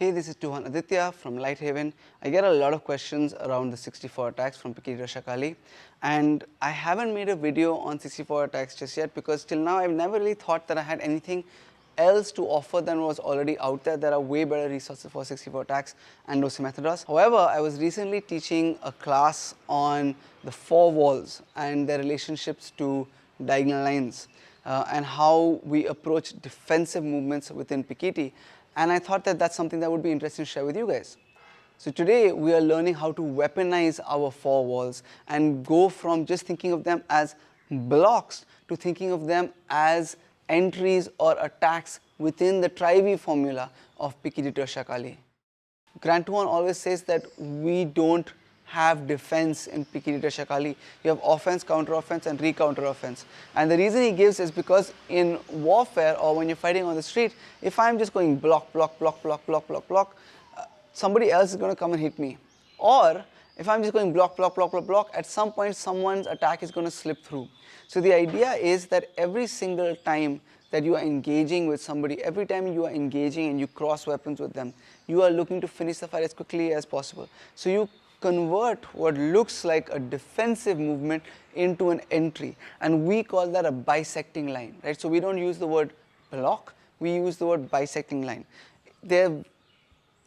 Hey, this is Tuhan Aditya from LightHaven. I get a lot of questions around the 64 attacks from Pekiti Tirsia Kali, and I haven't made a video on 64 attacks just yet because till now I've never really thought that I had anything else to offer than was already out there. There are way better resources for 64 attacks and Doce Methodos. However, I was recently teaching a class on the four walls and their relationships to diagonal lines and how we approach defensive movements within Pekiti. And I thought that that's something that would be interesting to share with you guys. So today we are learning how to weaponize our four walls and go from just thinking of them as blocks to thinking of them as entries or attacks within the tri-V formula of Pekiti Tirsia Kali. Grant Tuhan always says that we don't have defense in Pekiti Tirsia Kali. You have offense, counter-offense and re-counter-offense. And the reason he gives is because in warfare or when you're fighting on the street, if I'm just going block, block, block, block, block, block, block, somebody else is going to come and hit me. Or if I'm just going block, block, block, block, block, at some point someone's attack is going to slip through. So the idea is that every single time that you are engaging with somebody, every time you are engaging and you cross weapons with them, you are looking to finish the fight as quickly as possible. So you convert what looks like a defensive movement into an entry, and we call that a bisecting line, right? So we don't use the word block, we use the word bisecting line. They're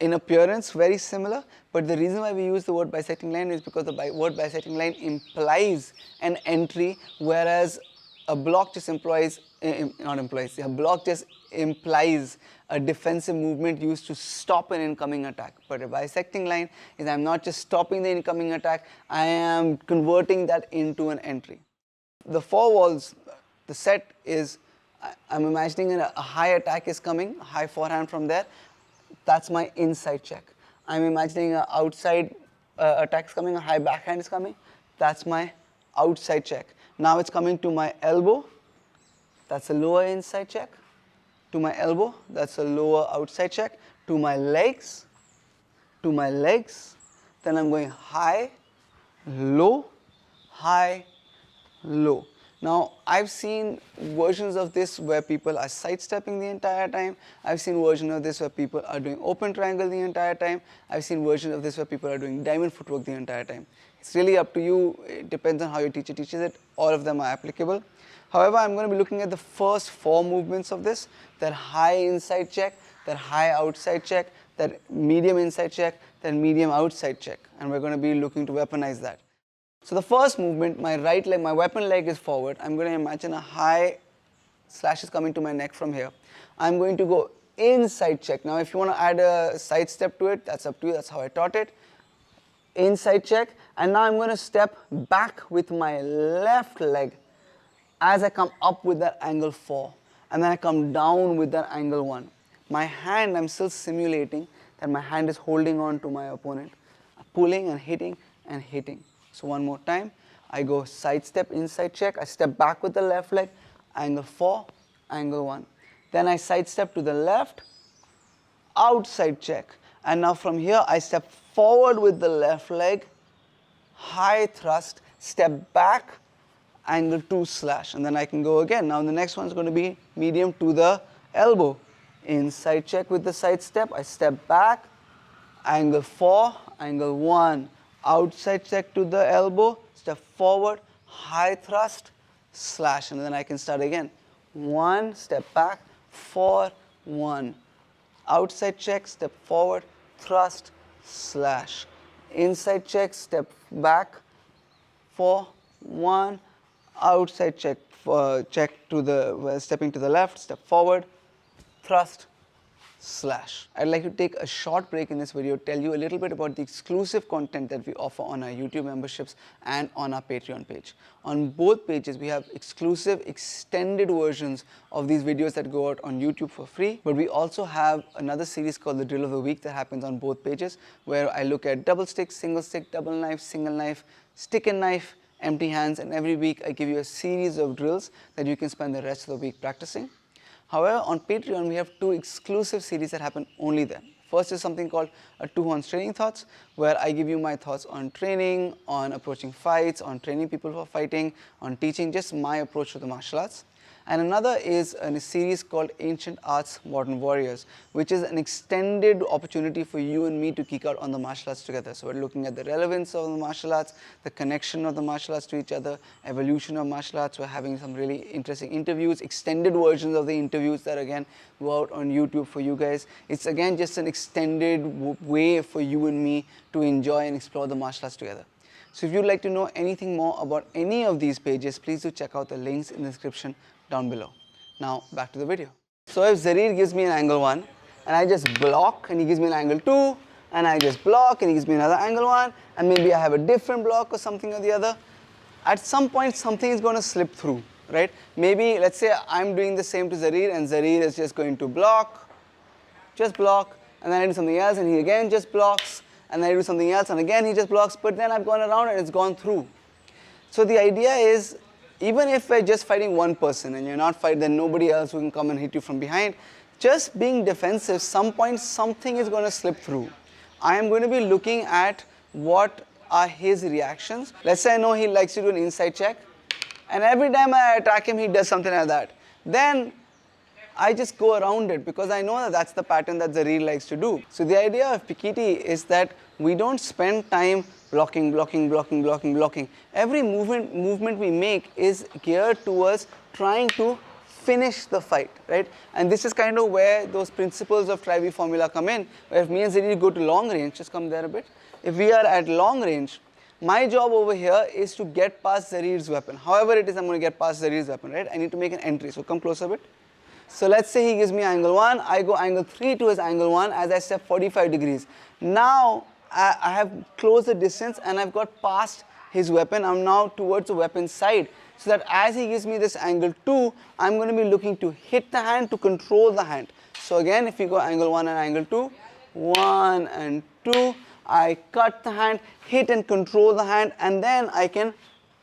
in appearance very similar, but the reason why we use the word bisecting line is because the word bisecting line implies an entry, whereas a block just implies a block just implies a defensive movement used to stop an incoming attack. But a bisecting line is I'm not just stopping the incoming attack, I am converting that into an entry. The four walls, the set is, I'm imagining a high attack is coming, a high forehand from there, that's my inside check. I'm imagining an outside attack is coming, a high backhand is coming, that's my outside check. Now it's coming to my elbow, that's a lower inside check. To my elbow, that's a lower outside check. To my legs, then I'm going high, low, high, low. Now, I've seen versions of this where people are sidestepping the entire time. I've seen versions of this where people are doing open triangle the entire time. I've seen versions of this where people are doing diamond footwork the entire time. It's really up to you. It depends on how your teacher teaches it. All of them are applicable. However, I'm going to be looking at the first four movements of this, that high inside check, that high outside check, that medium inside check, that medium outside check. And we're going to be looking to weaponize that. So the first movement, my right leg, my weapon leg is forward. I'm going to imagine a high slash is coming to my neck from here. I'm going to go inside check. Now if you want to add a side step to it, that's up to you. That's how I taught it. Inside check. And now I'm going to step back with my left leg as I come up with that angle 4. And then I come down with that angle 1. My hand, I'm still simulating that my hand is holding on to my opponent. Pulling and hitting and hitting. So one more time, I go side step, inside check, I step back with the left leg, angle 4, angle 1. Then I side step to the left, outside check. And now from here, I step forward with the left leg, high thrust, step back, angle 2 slash. And then I can go again. Now the next one is going to be medium to the elbow. Inside check with the side step, I step back, angle 4, angle 1. Outside check to the elbow, step forward, high thrust, slash, and then I can start again. 1, step back, 4, 1. Outside check, step forward, thrust, slash. Inside check, step back, 4, 1. Outside check, check to the, stepping to the left, step forward, thrust, slash. I'd like to take a short break in this video, tell you a little bit about the exclusive content that we offer on our YouTube memberships and on our Patreon page. On both pages, we have exclusive extended versions of these videos that go out on YouTube for free, but we also have another series called the Drill of the Week that happens on both pages, where I look at double stick, double knife, single knife, stick and knife, empty hands, and every week I give you a series of drills that you can spend the rest of the week practicing. However, on Patreon, we have 2 exclusive series that happen only then. First is something called a Tuhan's Training Thoughts, where I give you my thoughts on training, on approaching fights, on training people for fighting, on teaching, just my approach to the martial arts. And another is a series called Ancient Arts, Modern Warriors, which is an extended opportunity for you and me to geek out on the martial arts together. So we're looking at the relevance of the martial arts, the connection of the martial arts to each other, evolution of martial arts. We're having some really interesting interviews, extended versions of the interviews that again go out on YouTube for you guys. It's again just an extended way for you and me to enjoy and explore the martial arts together. So if you'd like to know anything more about any of these pages, please do check out the links in the description down below. Now back to the video. So if Zarir gives me an angle 1 and I just block and he gives me an angle 2 and I just block and he gives me another angle 1 and maybe I have a different block or something or the other, at some point something is going to slip through, right? Maybe let's say I'm doing the same to Zarir and Zarir is just going to block, just block, and then I do something else and he again just blocks, and then I do something else and again he just blocks, but then I've gone around and it's gone through. So the idea is, even if we're just fighting one person and you're not fighting, then nobody else who can come and hit you from behind, just being defensive, some point something is going to slip through. I am going to be looking at what are his reactions. Let's say I know he likes to do an inside check, and every time I attack him he does something like that. Then I just go around it because I know that that's the pattern that Zarir likes to do. So the idea of Pekiti is that we don't spend time blocking, blocking, blocking, blocking, blocking. Every movement we make is geared towards trying to finish the fight, right? And this is kind of where those principles of Tri-V formula come in, where if me and Zarir go to long range, just come there a bit. If we are at long range, my job over here is to get past Zarir's weapon. However it is I'm going to get past Zarir's weapon, right? I need to make an entry, so come closer a bit. So let's say he gives me angle 1, I go angle 3 to his angle 1 as I step 45 degrees. Now I have closed the distance and I've got past his weapon. I'm now towards the weapon side, so that as he gives me this angle 2, I'm going to be looking to hit the hand, to control the hand. So again, if you go angle 1 and angle 2, 1 and 2, I cut the hand, hit and control the hand, and then I can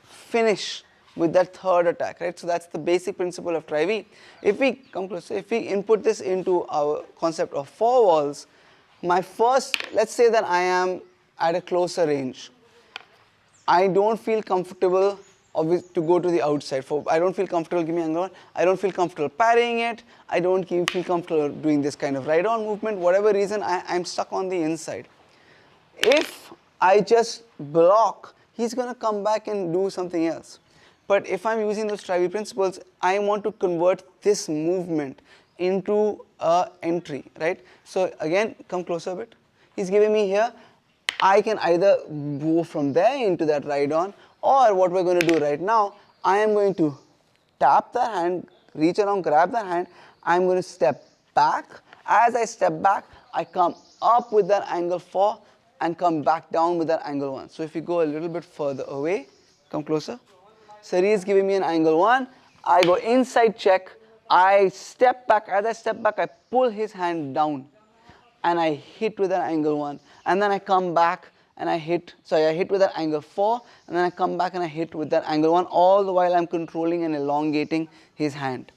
finish with that third attack, right? So that's the basic principle of Tri-V. If we come closer, if we input this into our concept of 4 walls, my first, let's say that I am at a closer range. I don't feel comfortable to go to the outside. I don't feel comfortable, give me angle 1, I don't feel comfortable parrying it, I don't feel comfortable doing this kind of right-on movement, whatever reason, I'm stuck on the inside. If I just block, he's going to come back and do something else. But if I'm using those Tri-V principles, I want to convert this movement into an entry, right? So again, come closer a bit. He's giving me here. I can either go from there into that ride-on, or what we're going to do right now, I am going to tap the hand, reach around, grab the hand. I'm going to step back. As I step back, I come up with that angle 4 and come back down with that angle 1. So if you go a little bit further away, come closer. Zarir is giving me an angle 1, I go inside check, I step back, as I step back I pull his hand down and I hit with an angle 1, and then I come back and I hit with that angle 4, and then I come back and I hit with that angle 1, all the while I'm controlling and elongating his hand.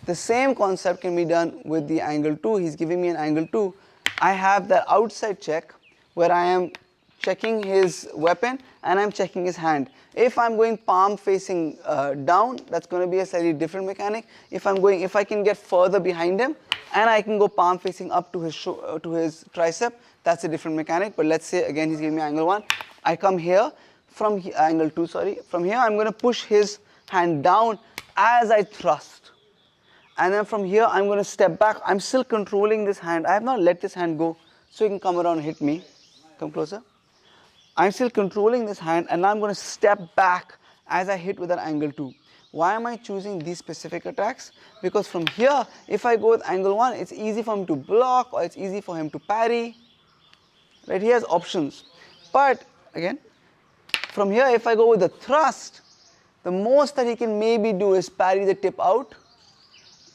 The same concept can be done with the angle 2, he's giving me an angle 2, I have that outside check where I am checking his weapon and I'm checking his hand. If I'm going palm facing down, that's going to be a slightly different mechanic. If I can get further behind him and I can go palm facing up to his tricep, that's a different mechanic. But let's say again he's giving me angle 1. I come here from angle 2, sorry. From here I'm going to push his hand down as I thrust. And then from here I'm going to step back. I'm still controlling this hand. I have not let this hand go, so he can come around and hit me. Come closer. I'm still controlling this hand, and now I'm going to step back as I hit with an angle 2. Why am I choosing these specific attacks? Because from here, if I go with angle 1, it's easy for him to block or it's easy for him to parry. Right? He has options. But again, from here, if I go with the thrust, the most that he can maybe do is parry the tip out,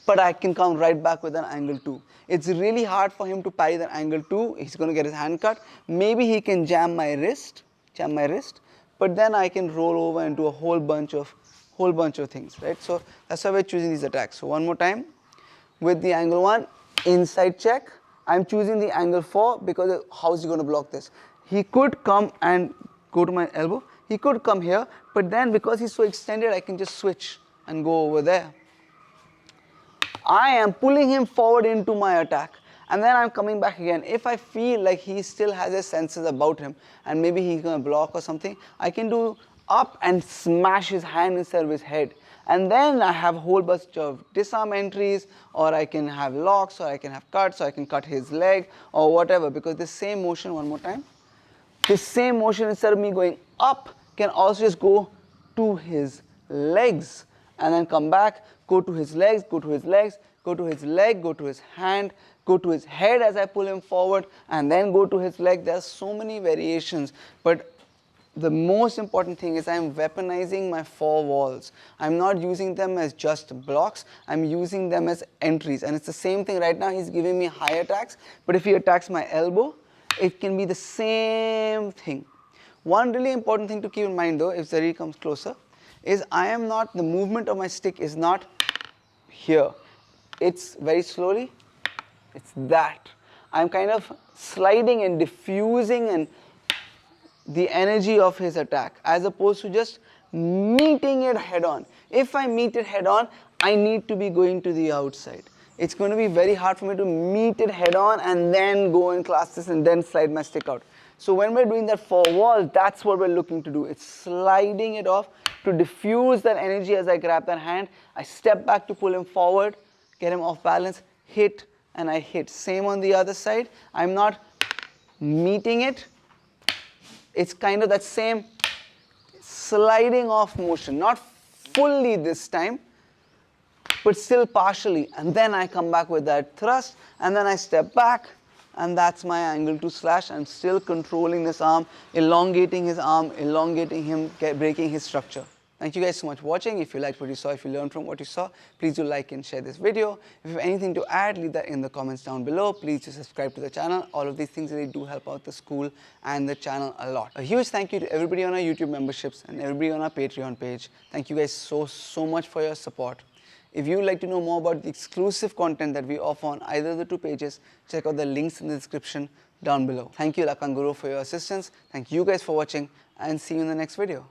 but I can come right back with an angle 2. It's really hard for him to parry that angle 2. He's going to get his hand cut. Maybe he can jam my wrist, but then I can roll over and do a whole bunch of things, right? So that's why we're choosing these attacks. So one more time, with the angle 1, inside check, I'm choosing the angle 4 because how is he going to block this? He could come and go to my elbow. He could come here, but then because he's so extended, I can just switch and go over there. I am pulling him forward into my attack. And then I'm coming back again. If I feel like he still has his senses about him and maybe he's going to block or something, I can do up and smash his hand instead of his head. And then I have a whole bunch of disarm entries, or I can have locks, or I can have cuts, or I can cut his leg or whatever, because the same motion, one more time, this same motion, instead of me going up, can also just go to his legs and then come back, go to his legs, go to his legs, go to his leg, go to his hand, go to his head as I pull him forward, and then go to his leg. There are so many variations, but the most important thing is I'm weaponizing my four walls. I'm not using them as just blocks, I'm using them as entries. And it's the same thing right now. He's giving me high attacks, but if he attacks my elbow, it can be the same thing. One really important thing to keep in mind though, if Zarir comes closer, is the movement of my stick is not here. It's very slowly, it's that. I'm kind of sliding and diffusing and the energy of his attack, as opposed to just meeting it head on. If I meet it head on, I need to be going to the outside. It's going to be very hard for me to meet it head on and then go and class this and then slide my stick out. So when we're doing that four wall, that's what we're looking to do. It's sliding it off to diffuse that energy as I grab that hand. I step back to pull him forward, get him off balance, hit, and I hit. Same on the other side. I'm not meeting it. It's kind of that same sliding off motion, not fully this time, but still partially. And then I come back with that thrust, and then I step back, and that's my angle to slash. I'm still controlling this arm, elongating his arm, elongating him, breaking his structure. Thank you guys so much for watching. If you liked what you saw, if you learned from what you saw, please do like and share this video. If you have anything to add, leave that in the comments down below. Please do subscribe to the channel. All of these things really do help out the school and the channel a lot. A huge thank you to everybody on our YouTube memberships and everybody on our Patreon page. Thank you guys so much for your support. If you would like to know more about the exclusive content that we offer on either of the two pages, check out the links in the description down below. Thank you, Lakan Guro, for your assistance. Thank you guys for watching, and see you in the next video.